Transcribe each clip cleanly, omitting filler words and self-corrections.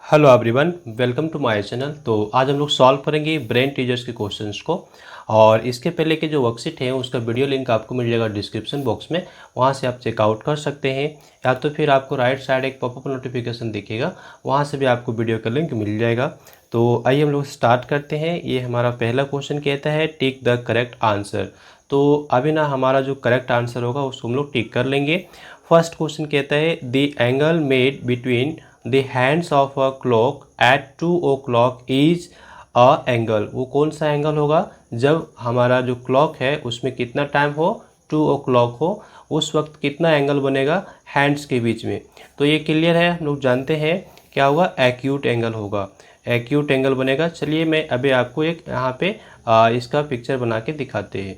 Hello everyone, welcome to my channel. तो आज हम लोग सॉल्व करेंगे ब्रेन टीजर्स के क्वेश्चंस को। और इसके पहले के जो वर्कशीट है उसका वीडियो लिंक आपको मिल जाएगा डिस्क्रिप्शन बॉक्स में, वहां से आप चेकआउट कर सकते हैं। या तो फिर आपको राइट साइड एक पॉपअप नोटिफिकेशन दिखेगा, वहां से भी आपको वीडियो का लिंक मिल जाएगा। तो आइए हम लोग स्टार्ट करते हैं। ये हमारा पहला क्वेश्चन कहता है टिक द करेक्ट आंसर। तो अभी ना हमारा जो करेक्ट आंसर होगा उसको हम लोग टिक कर लेंगे। फर्स्ट क्वेश्चन कहता है the angle made between the hands of a clock at 2 o'clock is a angle. वो कौन सा एंगल होगा जब हमारा जो क्लॉक है उसमें कितना टाइम हो, 2 o'clock हो, उस वक्त कितना एंगल बनेगा हैंड्स के बीच में। तो ये क्लियर है, हम लोग जानते हैं क्या होगा, एक्यूट एंगल होगा। एक्यूट एंगल बनेगा। चलिए मैं अभी आपको एक यहाँ पे इसका पिक्चर बना के दिखाते हैं।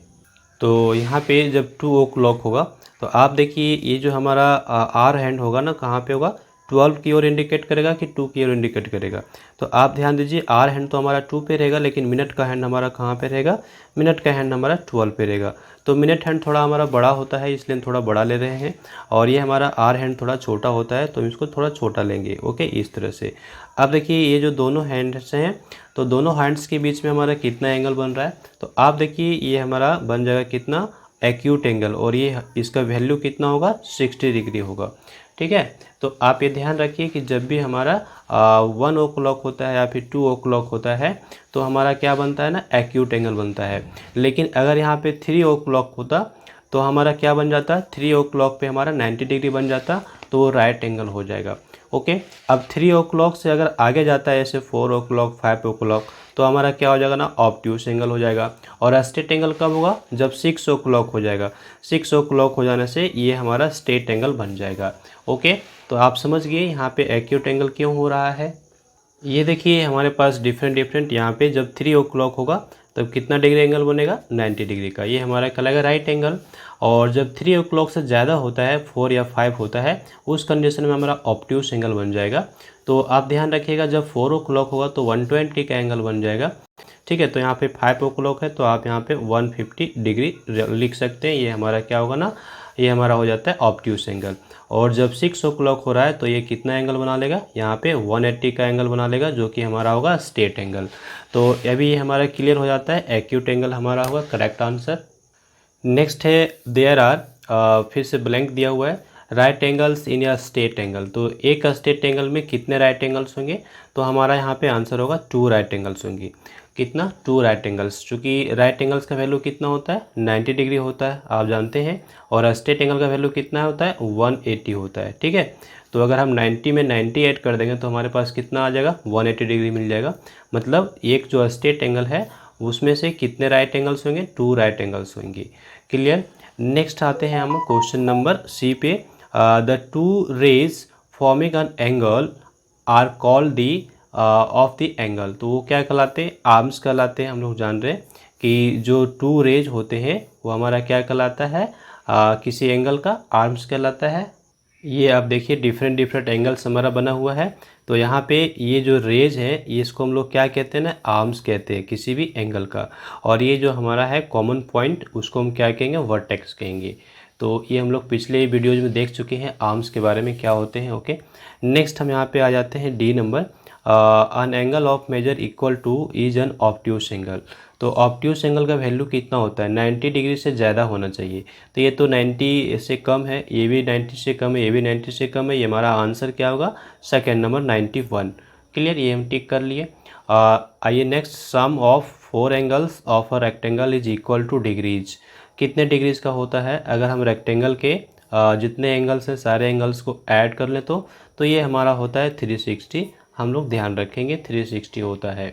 तो यहाँ पे जब 2 o'clock होगा तो आप देखिए ये जो हमारा आर हैंड होगा ना, कहाँ पे होगा, 12 की ओर इंडिकेट करेगा कि 2 की ओर इंडिकेट करेगा। तो आप ध्यान दीजिए, आर हैंड तो हमारा 2 पे रहेगा, लेकिन मिनट का हैंड हमारा कहाँ पे रहेगा, मिनट का हैंड हमारा 12 पे रहेगा। तो मिनट हैंड थोड़ा हमारा बड़ा होता है, इसलिए हम थोड़ा बड़ा ले रहे हैं। और ये हमारा आर हैंड थोड़ा छोटा होता है, तो हम इसको थोड़ा छोटा लेंगे। ओके, इस तरह से। अब देखिए ये जो दोनों हैंड्स हैं, तो दोनों हैंड्स के बीच में हमारा कितना एंगल बन रहा है, तो आप देखिए ये हमारा बन जाएगा कितना, एक्यूट एंगल। और ये इसका वैल्यू कितना होगा, 60 डिग्री होगा। ठीक है। तो आप ये ध्यान रखिए कि जब भी हमारा 1 o'clock होता है या फिर 2 o'clock होता है तो हमारा क्या बनता है ना, एक्यूट एंगल बनता है। लेकिन अगर यहाँ पे 3 o'clock होता तो हमारा क्या बन जाता, 3 o'clock पे हमारा 90 डिग्री बन जाता, तो वो राइट एंगल हो जाएगा। ओके। अब 3 o'clock से अगर आगे जाता है जैसे 4 o'clock, 5 o'clock, तो हमारा क्या हो जाएगा ना, ऑब्ट्यूस एंगल हो जाएगा। और स्ट्रेट एंगल कब होगा, जब 6 o'clock हो जाएगा। 6 o'clock हो जाने से ये हमारा स्ट्रेट एंगल बन जाएगा। ओके। तो आप समझ गए यहाँ पे एक्यूट एंगल क्यों हो रहा है। ये देखिए हमारे पास डिफरेंट डिफरेंट यहाँ पे जब 3 o'clock होगा तब कितना डिग्री एंगल बनेगा, 90 डिग्री का। ये हमारा कहलाएगा राइट एंगल। और जब 3 o'clock से ज़्यादा होता है, 4 या 5 होता है, उस कंडीशन में हमारा ऑब्ट्यूस एंगल बन जाएगा। तो आप ध्यान रखिएगा, जब 4 o'clock होगा तो 120 का एंगल बन जाएगा। ठीक है। तो यहाँ पे 5 o'clock है तो आप यहाँ पे 150 डिग्री लिख सकते हैं। ये हमारा क्या होगा ना, ये हमारा हो जाता है ऑब्ट्यूस एंगल। और जब 6 o'clock हो रहा है तो ये कितना एंगल बना लेगा, यहाँ पे 180 का एंगल बना लेगा, जो कि हमारा होगा स्ट्रेट एंगल। तो अभी ये हमारा क्लियर हो जाता है, एक्यूट एंगल हमारा होगा करेक्ट आंसर। नेक्स्ट है देयर आर, फिर से ब्लैंक दिया हुआ है, राइट एंगल्स इन या स्ट्रेट एंगल। तो एक स्ट्रेट एंगल में कितने राइट एंगल्स होंगे, तो हमारा यहाँ पे आंसर होगा 2 राइट एंगल्स होंगे। कितना, 2 राइट एंगल्स। चूँकि राइट एंगल्स का वैल्यू कितना होता है, 90 डिग्री होता है, आप जानते हैं। और स्ट्रेट एंगल का वैल्यू कितना होता है, 180 होता है। ठीक है। तो अगर हम 90 में 90 ऐड कर देंगे तो हमारे पास कितना आ जाएगा, 180 डिग्री मिल जाएगा। मतलब एक जो स्ट्रेट एंगल है उसमें से कितने राइट एंगल्स होंगे, 2 राइट एंगल्स होंगे। क्लियर। नेक्स्ट आते हैं हम क्वेश्चन नंबर सी पे। The two rays forming an angle are called the of the angle. तो वो क्या कहलाते हैं, आर्म्स कहलाते हैं। हम लोग जान रहे हैं कि जो 2 रेज होते हैं वो हमारा क्या कहलाता है, किसी एंगल का आर्म्स कहलाता है। ये आप देखिए डिफरेंट डिफरेंट एंगल्स हमारा बना हुआ है। तो यहाँ पे ये जो रेज है ये इसको हम लोग क्या कहते हैं ना, आर्म्स कहते हैं किसी भी एंगल का। और ये जो हमारा है कॉमन पॉइंट, उसको हम क्या कहेंगे, वर्टेक्स कहेंगे। तो ये हम लोग पिछले वीडियोज में देख चुके हैं आर्म्स के बारे में क्या होते हैं। ओके। नेक्स्ट हम यहाँ पे आ जाते हैं D number. An angle of measure equal to is an obtuse angle. तो ऑब्ट्यूस एंगल का वैल्यू कितना होता है, 90 डिग्री से ज़्यादा होना चाहिए। तो ये तो 90 से कम है, ये भी 90 से कम है, ये भी 90 से कम है। ये हमारा आंसर क्या होगा, सेकेंड नंबर 91। क्लियर, ये हम टिक कर लिए। आइए next, sum of 4 angles of a rectangle is equal to degrees. कितने डिग्रीज का होता है, अगर हम रेक्टेंगल के जितने एंगल्स हैं सारे एंगल्स को ऐड कर लें तो ये हमारा होता है 360। हम लोग ध्यान रखेंगे 360 होता है।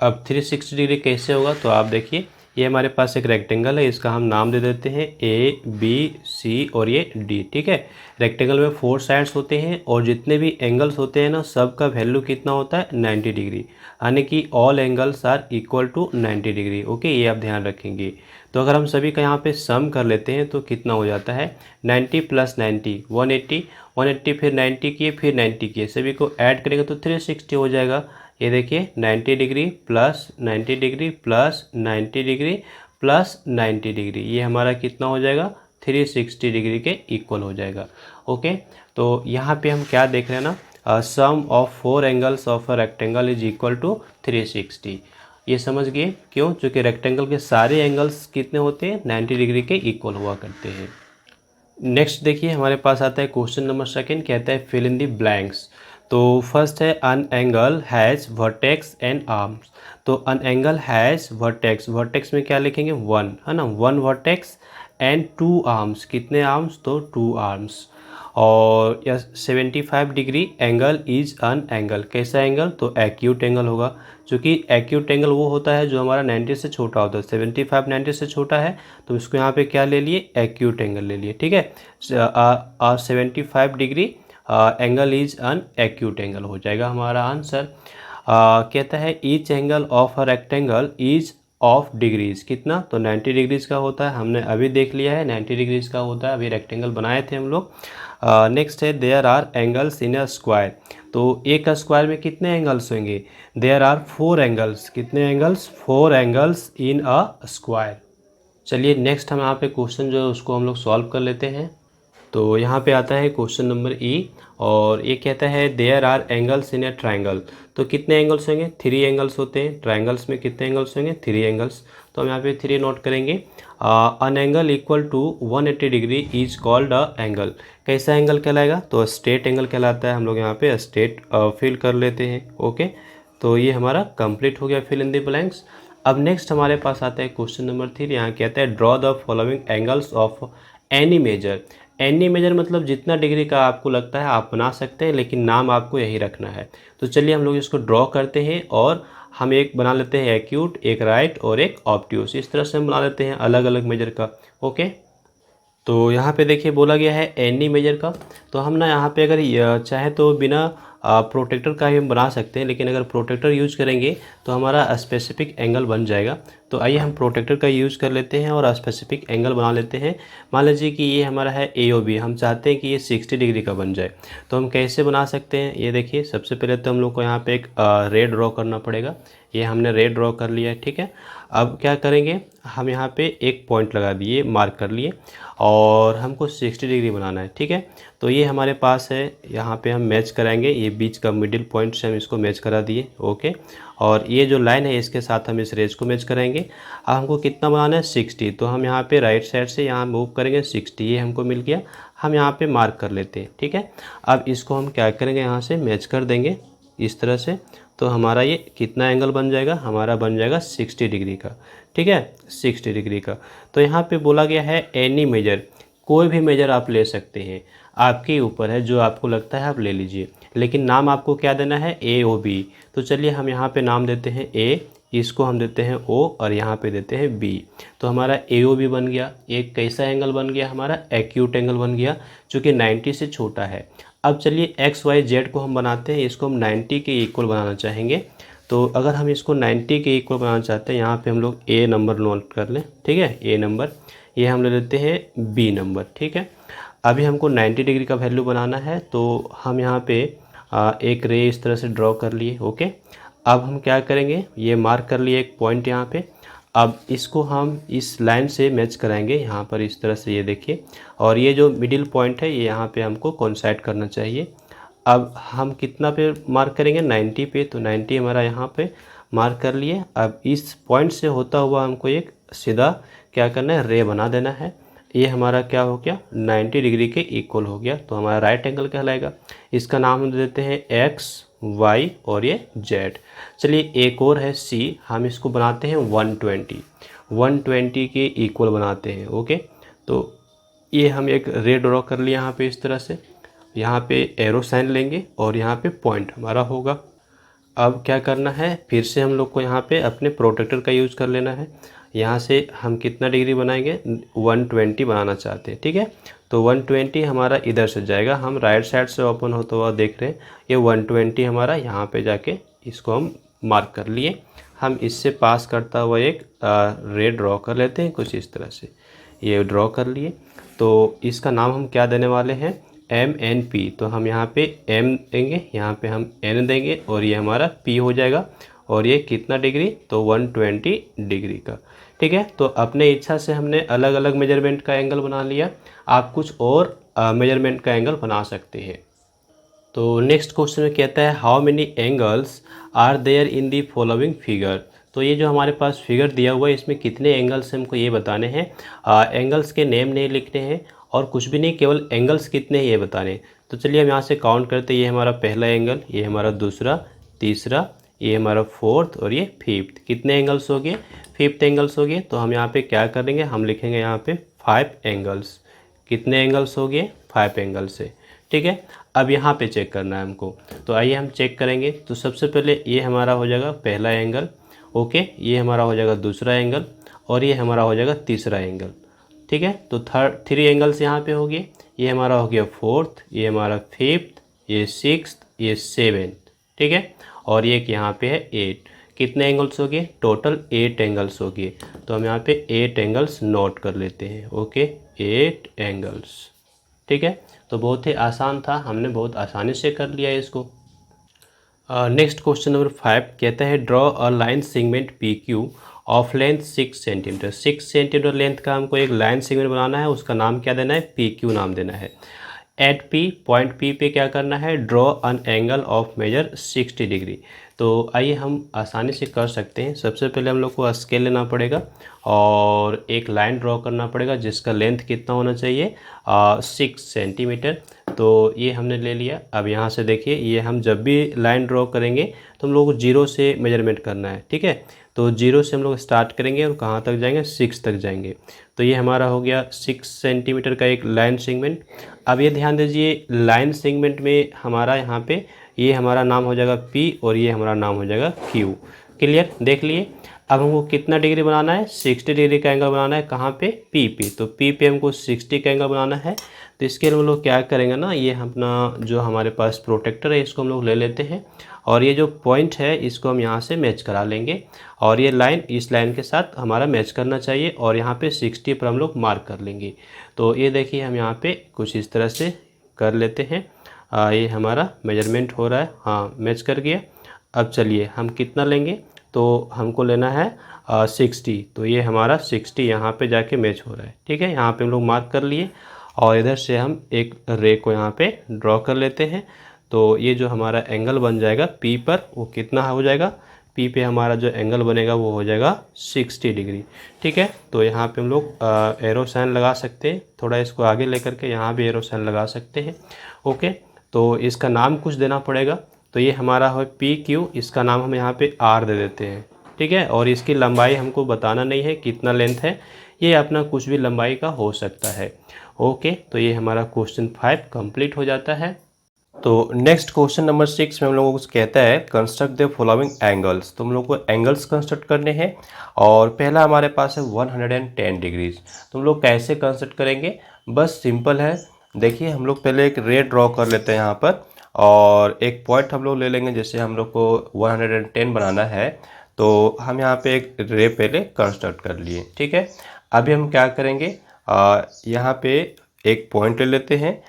अब 360 डिग्री कैसे होगा, तो आप देखिए ये हमारे पास एक रेक्टेंगल है, इसका हम नाम दे देते हैं ए बी सी और ये डी। ठीक है। रेक्टेंगल में 4 साइड्स होते हैं और जितने भी एंगल्स होते हैं ना, सब का वैल्यू कितना होता है, 90 डिग्री। यानी कि all angles are equal to 90 degree. Okay, ये आप ध्यान रखेंगे। तो अगर हम सभी का यहाँ पे सम कर लेते हैं तो कितना हो जाता है, 90 + 90 180, 180 फिर 90 किए फिर 90 किए, सभी को ऐड करेंगे तो 360 हो जाएगा। ये देखिए 90 degree plus 90 degree plus 90 degree plus 90 degree, ये हमारा कितना हो जाएगा, 360 डिग्री के इक्वल हो जाएगा। ओके। तो यहाँ पे हम क्या देख रहे हैं ना, sum of 4 angles of a rectangle is equal to 360। ये समझ गए क्यों? क्योंकि रेक्टेंगल के सारे एंगल्स कितने होते हैं? 90 डिग्री के इक्वल हुआ करते हैं। नेक्स्ट देखिए हमारे पास आता है क्वेश्चन नंबर सेकंड, कहता है फिल इन द ब्लैंक्स। तो फर्स्ट है an angle has vertex and arms. तो an angle has vertex, vertex में क्या लिखेंगे? 1, है ना, 1 वर्टेक्स एंड 2 आर्म्स। कितने आर्म्स? तो 2 आर्म्स। और या 75 degree angle is an angle. कैसा एंगल? तो एक्यूट एंगल होगा। क्योंकि एक्यूट एंगल वो होता है जो हमारा 90 से छोटा होता है। 75 90 से छोटा है तो इसको यहाँ पे क्या ले लिए? एक्यूट एंगल ले लिए, ठीक है। 75 degree angle is an acute angle हो जाएगा हमारा आंसर। कहता है each angle of a rectangle is of degrees. कितना? तो 90 डिग्रीज का होता है। हमने अभी देख लिया है 90 डिग्रीज का होता है, अभी रेक्टेंगल बनाए थे हम लोग। नेक्स्ट है there are angles in a square. तो एक स्क्वायर में कितने एंगल्स होंगे? There are 4 angles. कितने angles? 4 angles in a square. चलिए नेक्स्ट हम यहाँ पे क्वेश्चन जो है उसको हम लोग सॉल्व कर लेते हैं। तो यहाँ पे आता है क्वेश्चन नंबर ई, और ये कहता है there are angles in a triangle. तो कितने एंगल्स होंगे? 3 एंगल्स होते हैं। ट्राइंगल्स में कितने एंगल्स होंगे? 3 एंगल्स। तो हम यहाँ पे 3 नोट करेंगे। An angle equal to 180 degree is called a angle. कैसा एंगल कहलाएगा? तो स्ट्रेट एंगल कहलाता है। हम लोग यहाँ पे स्ट्रेट फिल कर लेते हैं। ओके, तो ये हमारा कंप्लीट हो गया फिल इन द ब्लैंक्स। अब नेक्स्ट हमारे पास आता है क्वेश्चन नंबर 3। यहाँ कहता है draw the following angles of any measure. Any measure मतलब जितना डिग्री का आपको लगता है आप बना सकते हैं, लेकिन नाम आपको यही रखना है। तो चलिए हम लोग इसको ड्रॉ करते हैं, और हम एक बना लेते हैं एक्यूट, एक राइट और एक ऑब्ट्यूस। इस तरह से हम बना लेते हैं अलग अलग मेजर का। ओके, तो यहाँ पे देखिए बोला गया है एनी मेजर का। तो हम ना यहाँ पे अगर चाहे तो बिना प्रोटेक्टर का ही हम बना सकते हैं, लेकिन अगर प्रोटेक्टर यूज करेंगे तो हमारा स्पेसिफिक एंगल बन जाएगा। तो आइए हम प्रोटेक्टर का यूज़ कर लेते हैं और स्पेसिफिक एंगल बना लेते हैं। मान लीजिए कि ये हमारा है AOB, हम चाहते हैं कि ये 60 डिग्री का बन जाए। तो हम कैसे बना सकते हैं? ये देखिए, सबसे पहले तो हम लोग को यहाँ पे एक रे ड्रॉ करना पड़ेगा। ये हमने रे ड्रॉ कर लिया है, ठीक है। अब क्या करेंगे, हम यहाँ पे एक पॉइंट लगा दिए, मार्क कर लिए, और हमको 60 डिग्री बनाना है, ठीक है। तो ये हमारे पास है, यहाँ पे हम मैच कराएंगे। ये बीच का मिडिल पॉइंट से हम इसको मैच करा दिए। ओके, और ये जो लाइन है इसके साथ हम इस रेज को मैच कराएंगे। अब हमको कितना बनाना है? 60। तो हम यहाँ पे राइट साइड से यहाँ मूव करेंगे 60। ये हमको मिल गया, हम यहाँ पे मार्क कर लेते हैं, ठीक है। अब इसको हम क्या करेंगे, यहाँ से मैच कर देंगे इस तरह से। तो हमारा ये कितना एंगल बन जाएगा? हमारा बन जाएगा 60 डिग्री का, ठीक है, 60 डिग्री का। तो यहाँ पे बोला गया है एनी मेजर, कोई भी मेजर आप ले सकते हैं, आपके ऊपर है, जो आपको लगता है आप ले लीजिए, लेकिन नाम आपको क्या देना है? AOB। तो चलिए हम यहाँ पे नाम देते हैं A, इसको हम देते हैं O, और यहाँ पे देते हैं B। तो हमारा AOB बन गया। एक कैसा एंगल बन गया? हमारा एक्यूट एंगल बन गया, जो कि 90 से छोटा है। अब चलिए XYZ को हम बनाते हैं, इसको हम 90 के इक्वल बनाना चाहेंगे। तो अगर हम इसको 90 के इक्वल बनाना चाहते हैं, यहाँ पे हम लोग A नंबर नोट कर लें, ठीक है, A नंबर। ये हम ले लेते हैं B नंबर, ठीक है। अभी हमको 90 डिग्री का वैल्यू बनाना है, तो हम यहाँ पे एक रे इस तरह से ड्रॉ कर लिए। ओके, अब हम क्या करेंगे, ये मार्क कर लिए एक पॉइंट यहाँ पे। अब इसको हम इस लाइन से मैच कराएंगे यहाँ पर इस तरह से, ये देखिए। और ये जो मिडिल पॉइंट है ये यहाँ पे हमको कोइंसाइड करना चाहिए। अब हम कितना पे मार्क करेंगे? 90 पे। तो 90 हमारा यहाँ पे मार्क कर लिए। अब इस पॉइंट से होता हुआ हमको एक सीधा क्या करना है? रे बना देना है। ये हमारा क्या हो गया? 90 डिग्री के इक्वल हो गया, तो हमारा राइट एंगल कहलाएगा। इसका नाम हम दे देते हैं X, Y और ये Z। चलिए एक और है C, हम इसको बनाते हैं 120 के इक्वल बनाते हैं। ओके, तो ये हम एक रे ड्रॉ कर लिया यहाँ पे इस तरह से। यहाँ पे एरो साइन लेंगे और यहाँ पे पॉइंट हमारा होगा। अब क्या करना है, फिर से हम लोग को यहाँ पे अपने प्रोटेक्टर का यूज़ कर लेना है। यहाँ से हम कितना डिग्री बनाएंगे? 120 बनाना चाहते हैं, ठीक है। तो 120 हमारा इधर से जाएगा, हम राइट साइड से ओपन होता हुआ देख रहे हैं। ये 120 हमारा यहाँ पे जाके इसको हम मार्क कर लिए। हम इससे पास करता हुआ एक रे ड्रॉ कर लेते हैं कुछ इस तरह से। ये ड्रॉ कर लिए, तो इसका नाम हम क्या देने वाले हैं? MNP। तो हम यहाँ पे M देंगे, यहाँ पे हम N देंगे, और ये हमारा P हो जाएगा। और ये कितना डिग्री? तो 120 डिग्री का, ठीक है। तो अपने इच्छा से हमने अलग अलग मेजरमेंट का एंगल बना लिया। आप कुछ और मेजरमेंट का एंगल बना सकते हैं। तो नेक्स्ट क्वेश्चन में कहता है how many angles are there in the following figure. तो ये जो हमारे पास फिगर दिया हुआ है इसमें कितने एंगल्स हमको ये बताने हैं। एंगल्स के नेम नहीं लिखने हैं और कुछ भी नहीं, केवल एंगल्स कितने हैं ये बताने हैं। तो चलिए हम यहाँ से काउंट करते हैं। ये हमारा पहला एंगल, ये हमारा दूसरा, तीसरा, ये हमारा फोर्थ और ये फिफ्थ। कितने एंगल्स हो गए? फिफ्थ एंगल्स हो गए। तो हम यहाँ पे क्या करेंगे, हम लिखेंगे यहाँ पे 5 एंगल्स। कितने एंगल्स हो गए? 5 एंगल्स से। ठीक है, अब यहाँ पे चेक करना है हमको। तो आइए हम चेक करेंगे। तो सबसे पहले ये हमारा हो जाएगा पहला एंगल, ओके, ये हमारा हो जाएगा दूसरा एंगल और ये हमारा हो जाएगा तीसरा एंगल। ठीक है, तो 3 एंगल्स यहाँ पे हो गए। ये हमारा हो गया फोर्थ, ये हमारा फिफ्थ, ये सिक्स्थ, ये सेवेंथ। ठीक है, और ये यहाँ पे है 8। कितने एंगल्स हो गए? टोटल 8 एंगल्स हो गए। तो हम यहाँ पे 8 एंगल्स नोट कर लेते हैं। Okay, 8 angles. ठीक है, तो बहुत ही आसान था, हमने बहुत आसानी से कर लिया है इसको। नेक्स्ट क्वेश्चन नंबर 5 कहता है draw a line segment P Q of length 6 centimetre. 6 centimetre length का हमको एक लाइन सेगमेंट बनाना है, उसका नाम क्या देना है? पी क्यू नाम देना है। एट पी, पॉइंट पी पे क्या करना है? Draw an angle of measure 60 degree. तो आइए हम आसानी से कर सकते हैं। सबसे पहले हम लोग को स्केल लेना पड़ेगा और एक लाइन ड्रॉ करना पड़ेगा जिसका लेंथ कितना होना चाहिए? 6 सेंटीमीटर। तो ये हमने ले लिया। अब यहाँ से देखिए, ये हम जब भी लाइन ड्रॉ करेंगे तो हम लोग को 0 से मेजरमेंट करना है। ठीक है, तो 0 से हम लोग स्टार्ट करेंगे और कहाँ तक जाएंगे? 6 तक जाएंगे। तो ये हमारा हो गया 6 सेंटीमीटर का एक लाइन सेगमेंट। अब ये ध्यान दीजिए, लाइन सेगमेंट में हमारा यहाँ पे ये हमारा नाम हो जाएगा P और ये हमारा नाम हो जाएगा Q। क्लियर, देख लिए। अब हमको कितना डिग्री बनाना है? 60 डिग्री का एंगल बनाना है। कहाँ पे? P पे। तो P पे हमको 60 का एंगल बनाना है। तो इसके लिए हम लोग क्या करेंगे ना, ये अपना जो हमारे पास प्रोटेक्टर है इसको हम लोग ले लेते हैं और ये जो पॉइंट है इसको हम यहाँ से मैच करा लेंगे और ये लाइन इस लाइन के साथ हमारा मैच करना चाहिए और यहाँ पे 60 पर हम लोग मार्क कर लेंगे। तो ये देखिए हम यहाँ पे कुछ इस तरह से कर लेते हैं। ये हमारा मेजरमेंट हो रहा है, हाँ मैच कर गया। अब चलिए हम कितना लेंगे? तो हमको लेना है 60। तो ये हमारा 60 यहाँ पे जाके मैच हो रहा है। ठीक है, यहाँ पे हम लोग मार्क कर लिए और इधर से हम एक रे को यहाँ पे ड्रॉ कर लेते हैं। तो ये जो हमारा एंगल बन जाएगा P पर, वो कितना हो जाएगा? P पे हमारा जो एंगल बनेगा वो हो जाएगा 60 डिग्री। ठीक है, तो यहाँ पे हम लोग एरो साइन लगा सकते हैं। थोड़ा इसको आगे लेकर के यहाँ भी एरो साइन लगा सकते हैं। ओके, तो इसका नाम कुछ देना पड़ेगा। तो ये हमारा है PQ, इसका नाम हम यहाँ पे R दे देते हैं। ठीक है, और इसकी लंबाई हमको बताना नहीं है कितना लेंथ है, ये अपना कुछ भी लंबाई का हो सकता है। ओके, तो ये हमारा क्वेश्चन 5 कंप्लीट हो जाता है। तो नेक्स्ट क्वेश्चन नंबर 6 में हम लोगों को कहता है कंस्ट्रक्ट द फॉलोइंग एंगल्स। तो हम लोग को एंगल्स कंस्ट्रक्ट करने हैं और पहला हमारे पास है 110 डिग्रीज। तो हम लोग कैसे कंस्ट्रक्ट करेंगे? बस सिंपल है। देखिए हम लोग पहले एक रे ड्रॉ कर लेते हैं यहाँ पर और एक पॉइंट हम लोग ले लेंगे। जैसे हम लोग को 110 बनाना है तो हम यहाँ पे एक रे पहले कंस्ट्रक्ट कर लिए। ठीक है, अभी हम क्या करेंगे, यहाँ पे एक पॉइंट ले लेते हैं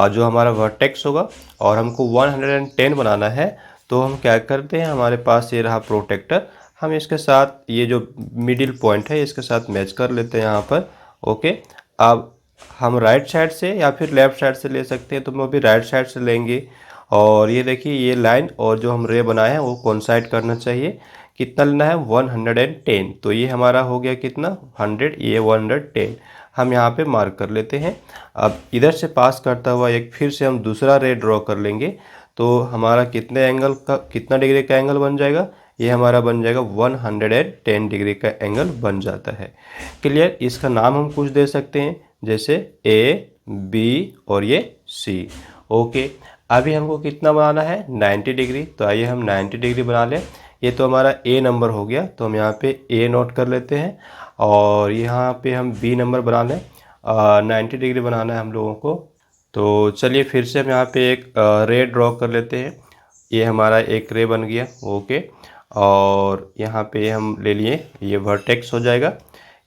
जो हमारा वर्टेक्स होगा और हमको 110 बनाना है। तो हम क्या करते हैं, हमारे पास ये रहा प्रोटेक्टर, हम इसके साथ ये जो मिडिल पॉइंट है इसके साथ मैच कर लेते हैं यहाँ पर। ओके, अब हम राइट साइड से या फिर लेफ़्ट साइड से ले सकते हैं, तो हम अभी राइट साइड से लेंगे। और ये देखिए ये लाइन और जो हम रे बनाए हैं वो कोइंसाइड करना चाहिए। कितना लेना है? 110। तो ये हमारा हो गया कितना? 100, ये 110 हम यहाँ पे मार्क कर लेते हैं। अब इधर से पास करता हुआ एक फिर से हम दूसरा रे ड्रॉ कर लेंगे। तो हमारा कितने एंगल का, कितना डिग्री का एंगल बन जाएगा? ये हमारा बन जाएगा 110 डिग्री का एंगल बन जाता है। क्लियर, इसका नाम हम कुछ दे सकते हैं जैसे A, B और ये C। ओके, अभी हमको कितना बनाना है? 90 डिग्री। तो आइए हम 90 डिग्री बना लें। ये तो हमारा A नंबर हो गया, तो हम यहाँ पे A नोट कर लेते हैं और यहाँ पे हम B नंबर बना लें। 90 डिग्री बनाना है हम लोगों को। तो चलिए फिर से हम यहाँ पे एक रे ड्रॉ कर लेते हैं। ये हमारा एक रे बन गया। ओके, और यहाँ पे हम ले लिए, ये वर्टेक्स हो जाएगा।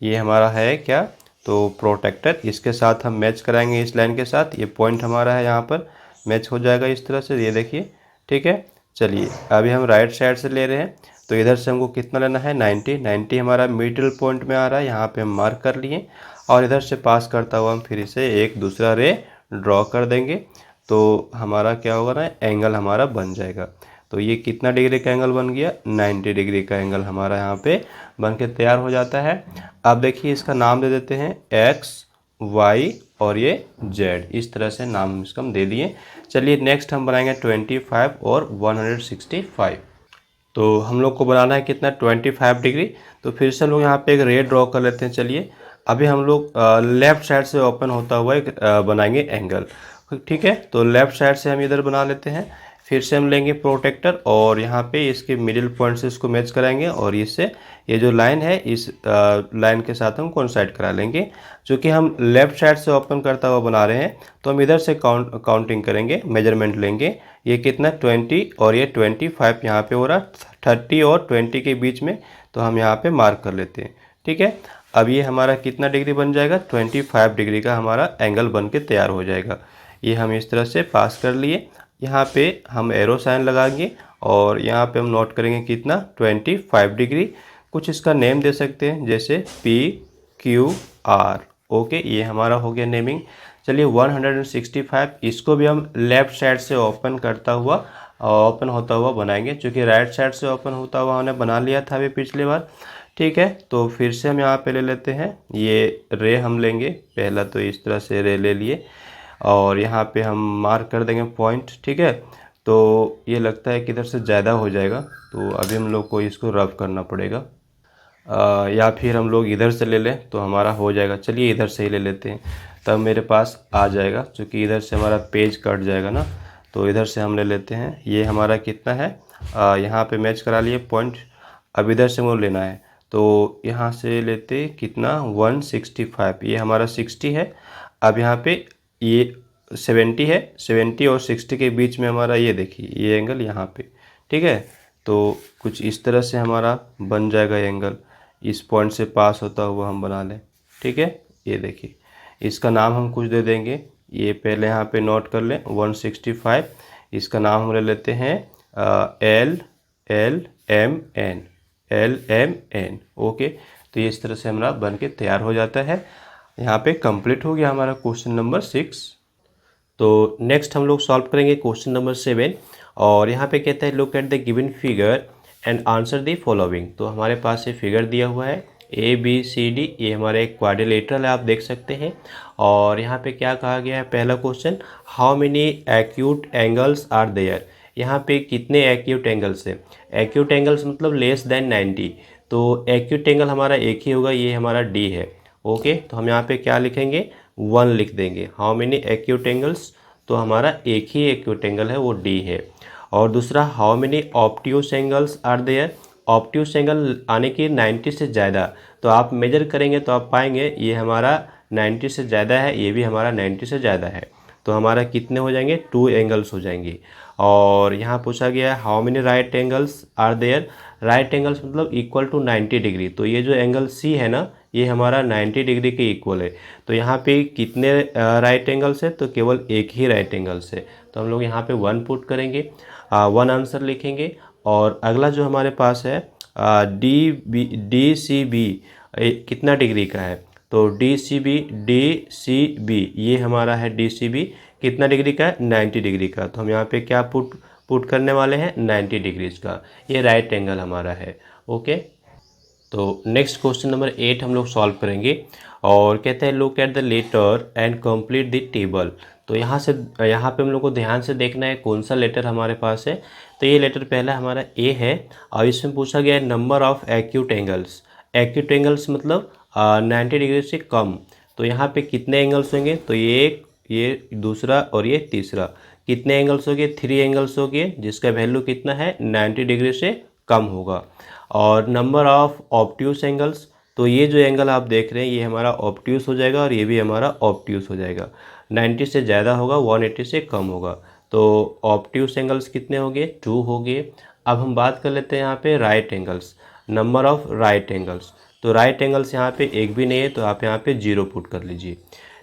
ये हमारा है क्या? तो प्रोटेक्टर, इसके साथ हम मैच कराएंगे इस लाइन के साथ। ये पॉइंट हमारा है, यहाँ पर मैच हो जाएगा इस तरह से, ये देखिए। ठीक है, चलिए अभी हम राइट साइड से ले रहे हैं। तो इधर से हमको कितना लेना है? 90 हमारा मिडिल पॉइंट में आ रहा है, यहाँ पे हम मार्क कर लिए और इधर से पास करता हुआ हम फिर से एक दूसरा रे ड्रॉ कर देंगे। तो हमारा क्या होगा ना, एंगल हमारा बन जाएगा। तो ये कितना डिग्री का एंगल बन गया, 90 डिग्री का एंगल हमारा यहाँ पे बन के तैयार हो जाता है। अब देखिए इसका नाम दे देते हैं एक्स, वाई और ये जेड, इस तरह से नाम इसका हम दे दिए। चलिए नेक्स्ट हम बनाएंगे 25 और 165। तो हम लोग को बनाना है कितना, 25 डिग्री। तो फिर से हम लोग यहाँ पे एक रे ड्रॉ कर लेते हैं। चलिए अभी हम लोग लेफ़्ट साइड से ओपन होता हुआ एक बनाएंगे एंगल, ठीक है। तो लेफ़्ट साइड से हम इधर बना लेते हैं। फिर से हम लेंगे प्रोटेक्टर और यहाँ पे इसके मिडिल पॉइंट से इसको मैच कराएंगे और इससे ये जो लाइन है इस लाइन के साथ हम कोइंसाइड करा लेंगे। जो कि हम लेफ़्ट साइड से ओपन करता हुआ बना रहे हैं, तो हम इधर से काउंटिंग करेंगे, मेजरमेंट लेंगे। ये कितना 20 और ये 25 यहाँ पे हो रहा, 30 और 20 के बीच में, तो हम यहाँ पे मार्क कर लेते हैं, ठीक है। अब ये हमारा कितना डिग्री बन जाएगा, 25 डिग्री का हमारा एंगल बन के तैयार हो जाएगा। ये हम इस तरह से पास कर लिए। यहाँ पे हम एरो साइन लगाएंगे और यहाँ पे हम नोट करेंगे कितना, 25 डिग्री। कुछ इसका नेम दे सकते हैं जैसे PQR, ओके। ये हमारा हो गया नेमिंग। चलिए 165, इसको भी हम लेफ़्ट साइड से ओपन करता हुआ ओपन होता हुआ बनाएंगे, क्योंकि राइट साइड से ओपन होता हुआ हमने बना लिया था अभी पिछली बार, ठीक है। तो फिर से हम यहाँ पे ले लेते हैं, ये रे हम लेंगे। पहला तो इस तरह से रे ले लिए और यहाँ पे हम मार्क कर देंगे पॉइंट, ठीक है। तो ये लगता है कि इधर से ज़्यादा हो जाएगा, तो अभी हम लोग को इसको रफ करना पड़ेगा। या फिर हम लोग इधर से ले लें तो हमारा हो जाएगा। चलिए इधर से ही ले लेते हैं, तब मेरे पास आ जाएगा, क्योंकि इधर से हमारा पेज कट जाएगा ना। तो इधर से हम ले लेते हैं। ये हमारा कितना है, यहाँ पे मैच करा लिए पॉइंट। अब इधर से मुझे लेना है, तो यहाँ से लेते कितना, 165, ये हमारा 60 है। अब यहाँ पे ये 70 है, 70 और 60 के बीच में हमारा ये देखिए ये एंगल यहाँ पे, ठीक है। तो कुछ इस तरह से हमारा बन जाएगा एंगल, इस पॉइंट से पास होता हुआ हम बना लें, ठीक है। ये देखिए इसका नाम हम कुछ दे देंगे, ये पहले यहाँ पे नोट कर लें 165। इसका नाम हम ले लेते हैं LMN, ओके। तो ये इस तरह से हमारा बन के तैयार हो जाता है। यहाँ पे कंप्लीट हो गया हमारा क्वेश्चन नंबर 6। तो नेक्स्ट हम लोग सॉल्व करेंगे क्वेश्चन नंबर 7 और यहाँ पे कहता है look at the given figure and answer the following. तो हमारे पास ये फिगर दिया हुआ है ABCD, ये हमारा एक क्वाड्रिलेटरल है, आप देख सकते हैं। और यहाँ पे क्या कहा गया है, पहला question, how many acute angles are there. यहाँ पे कितने एक्यूट एंगल्स है, एक्यूट एंगल्स मतलब लेस देन 90। तो एक्यूट एंगल हमारा एक ही होगा, ये हमारा D है, ओके। तो हम यहाँ पे क्या लिखेंगे, 1 लिख देंगे। हाउ मेनी एक्यूट एंगल्स, तो हमारा एक ही एक्यूट एंगल है, वो D है। और दूसरा, how many obtuse angles are there. Obtuse angle आने की 90 से ज़्यादा, तो आप मेजर करेंगे तो आप पाएंगे ये हमारा 90 से ज़्यादा है, ये भी हमारा 90 से ज़्यादा है। तो हमारा कितने हो जाएंगे, 2 एंगल्स हो जाएंगे। और यहाँ पूछा गया है how many right angles are there. Right angles मतलब इक्वल टू 90 डिग्री। तो ये जो एंगल C है ना, ये हमारा 90 डिग्री के इक्वल है। तो यहाँ पे कितने राइट एंगल्स है, तो केवल एक ही राइट एंगल्स है। तो हम लोग यहाँ पे 1 पुट करेंगे, 1 आंसर लिखेंगे। और अगला जो हमारे पास है DCB कितना डिग्री का है, तो DCB ये हमारा है DCB कितना डिग्री का है, 90 डिग्री का। तो हम यहाँ पे क्या पुट करने वाले हैं, 90 डिग्रीज का। ये राइट एंगल हमारा है, ओके। तो नेक्स्ट क्वेश्चन नंबर 8 हम लोग सॉल्व करेंगे और कहते हैं look at the letter and complete the table. तो यहाँ पे हम लोग को ध्यान से देखना है कौन सा लेटर हमारे पास है। तो ये लेटर पहला हमारा A है और इसमें पूछा गया है number of acute angles. Acute angles मतलब 90 डिग्री से कम। तो यहाँ पे कितने एंगल्स होंगे, तो ये दूसरा और ये तीसरा, कितने एंगल्स हो गए, 3 एंगल्स हो गए, जिसका वैल्यू कितना है, 90 डिग्री से कम होगा। और नंबर ऑफ़ ऑब्ट्यूस एंगल्स, तो ये जो एंगल आप देख रहे हैं ये हमारा ऑब्ट्यूस हो जाएगा और ये भी हमारा ऑब्ट्यूस हो जाएगा। 90 से ज़्यादा होगा, 180 से कम होगा। तो ऑब्ट्यूस एंगल्स कितने हो गए, 2 हो गए। अब हम बात कर लेते हैं यहाँ पे right angles, number of right angles. तो राइट एंगल्स यहाँ पे एक भी नहीं है, तो आप यहाँ पे 0 पुट कर लीजिए।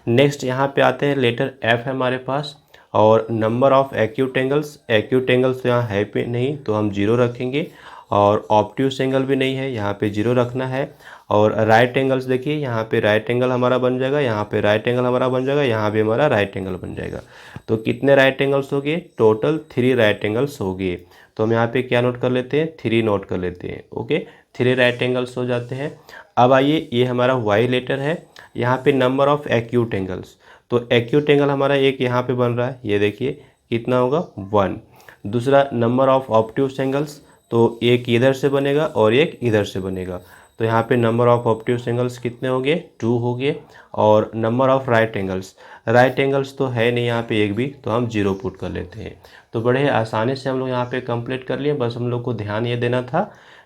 नेक्स्ट यहाँ पे आते हैं, लेटर F है हमारे पास और number of acute angles. Acute angles तो यहाँ है पे नहीं, तो हम 0 रखेंगे। और ऑब्ट्यूस एंगल भी नहीं है, यहाँ पे 0 रखना है। और राइट एंगल्स देखिए, यहाँ पे राइट एंगल हमारा बन जाएगा, यहाँ पे राइट एंगल हमारा बन जाएगा, यहाँ भी हमारा राइट एंगल बन जाएगा। तो कितने राइट एंगल्स हो गए? टोटल 3 राइट एंगल्स हो गए। तो हम यहाँ पे क्या नोट कर लेते हैं? 3 नोट कर लेते हैं। ओके, 3 राइट एंगल्स हो जाते हैं। अब आइए, ये हमारा वाई लेटर है, यहाँ पे नंबर ऑफ एक्यूट एंगल्स। तो एक्यूट एंगल हमारा एक यहाँ पे बन रहा है, ये देखिए कितना होगा? 1। दूसरा नंबर ऑफ ऑब्ट्यूस एंगल्स, तो एक इधर से बनेगा और एक इधर से बनेगा। तो यहाँ पे नंबर ऑफ ऑब्ट्यूस एंगल्स कितने हो गए? 2 हो गए। और नंबर ऑफ राइट एंगल्स तो है नहीं यहाँ पे एक भी, तो हम 0 पुट कर लेते हैं। तो बड़े आसानी से हम लोग यहाँ पे कंप्लीट कर लिए। बस हम लोग को ध्यान ये देना था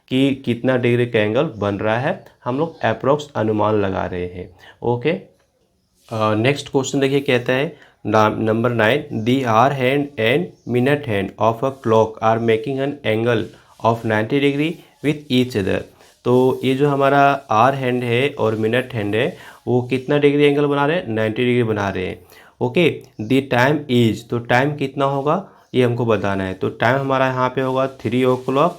कि कितना डिग्री का एंगल बन रहा है, हम लोग अप्रोक्स अनुमान लगा रहे हैं। ओके, नेक्स्ट क्वेश्चन देखिए, कहता है number 9, the hour hand and minute hand of a clock are making an angle of 90 degree with each other. तो ये जो हमारा आर हैंड है और मिनट हैंड है, वो कितना डिग्री एंगल बना रहे हैं? 90 डिग्री बना रहे हैं। ओके, दी टाइम इज, तो टाइम कितना होगा ये हमको बताना है। तो टाइम हमारा यहाँ पे होगा 3 o'clock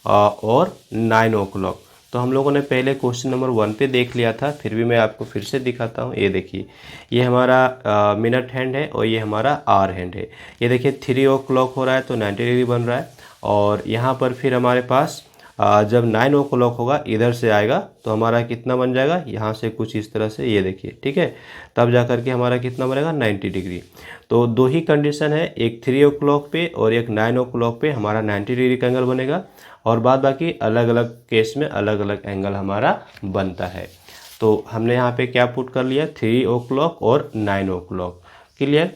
और 9 o'clock। तो हम लोगों ने पहले क्वेश्चन नंबर 1 पे देख लिया था, फिर भी मैं आपको फिर से दिखाता हूँ। ये देखिए, ये हमारा मिनट हैंड है और ये हमारा आर हैंड है। ये देखिए 3 o'clock हो रहा है तो 90 डिग्री बन रहा है। और यहाँ पर फिर हमारे पास जब 9 o'clock होगा, इधर से आएगा तो हमारा कितना बन जाएगा? यहाँ से कुछ इस तरह से, ये देखिए, ठीक है। तब जा कर के हमारा कितना बनेगा? 90 डिग्री। तो 2 ही कंडीशन है, एक 3 o'clock पे और एक 9 o'clock पे हमारा 90 डिग्री का एंगल बनेगा। और बाद बाकी अलग अलग केस में अलग अलग एंगल हमारा बनता है। तो हमने यहाँ पे क्या पुट कर लिया? 3 o'clock और 9 o'clock। क्लियर?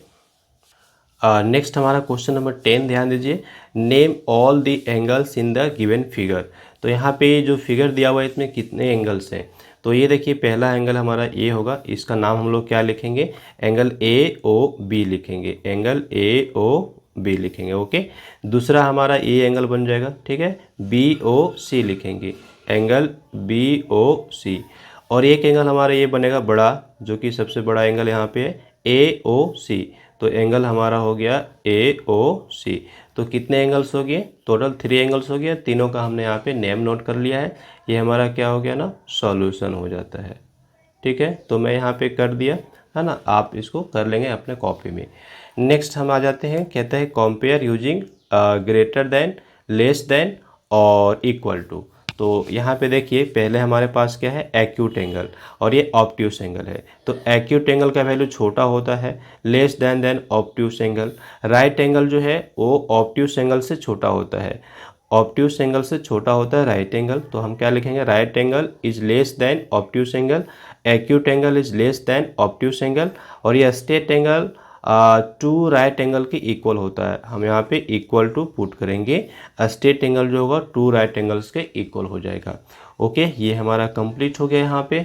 नेक्स्ट हमारा क्वेश्चन नंबर 10 ध्यान दीजिए, name all the angles in the given figure. तो यहाँ पे जो फिगर दिया हुआ है इसमें कितने एंगल्स हैं? तो ये देखिए, पहला एंगल हमारा ए होगा, इसका नाम हम लोग क्या लिखेंगे? एंगल ए ओ बी लिखेंगे, एंगल ए ओ बी लिखेंगे। ओके, दूसरा हमारा ये एंगल बन जाएगा, ठीक है, बी ओ सी लिखेंगे, एंगल बी ओ सी। और एक एंगल हमारा ये बनेगा बड़ा, जो कि सबसे बड़ा एंगल यहाँ पे है, ए ओ सी। तो एंगल हमारा हो गया ए ओ सी। तो कितने एंगल्स हो गए? टोटल 3 एंगल्स हो गया। तीनों का हमने यहाँ पे नेम नोट कर लिया है। ये हमारा क्या हो गया ना? सॉल्यूशन हो जाता है। ठीक है, तो मैं यहाँ पे कर दिया है ना, आप इसको कर लेंगे अपने कॉपी में। नेक्स्ट हम आ जाते हैं, कहते हैं compare using greater than, less than और इक्वल टू। तो यहाँ पे देखिए, पहले हमारे पास क्या है? एक्यूट एंगल, और ये ऑब्ट्यूस एंगल है। तो एक्यूट एंगल का वैल्यू छोटा होता है, less than obtuse angle. Right angle जो है वो ऑब्ट्यूस एंगल से छोटा होता है, ऑब्ट्यूस एंगल से छोटा होता है राइट एंगल। तो हम क्या लिखेंगे? Right angle is less than obtuse angle, acute angle is less than obtuse angle. और ये स्ट्रेट एंगल 2 राइट एंगल के इक्वल होता है। हम यहाँ पे इक्वल टू पुट करेंगे, स्ट्रेट एंगल जो होगा 2 राइट एंगल्स के इक्वल हो जाएगा। ओके, ये हमारा कंप्लीट हो गया यहाँ पे।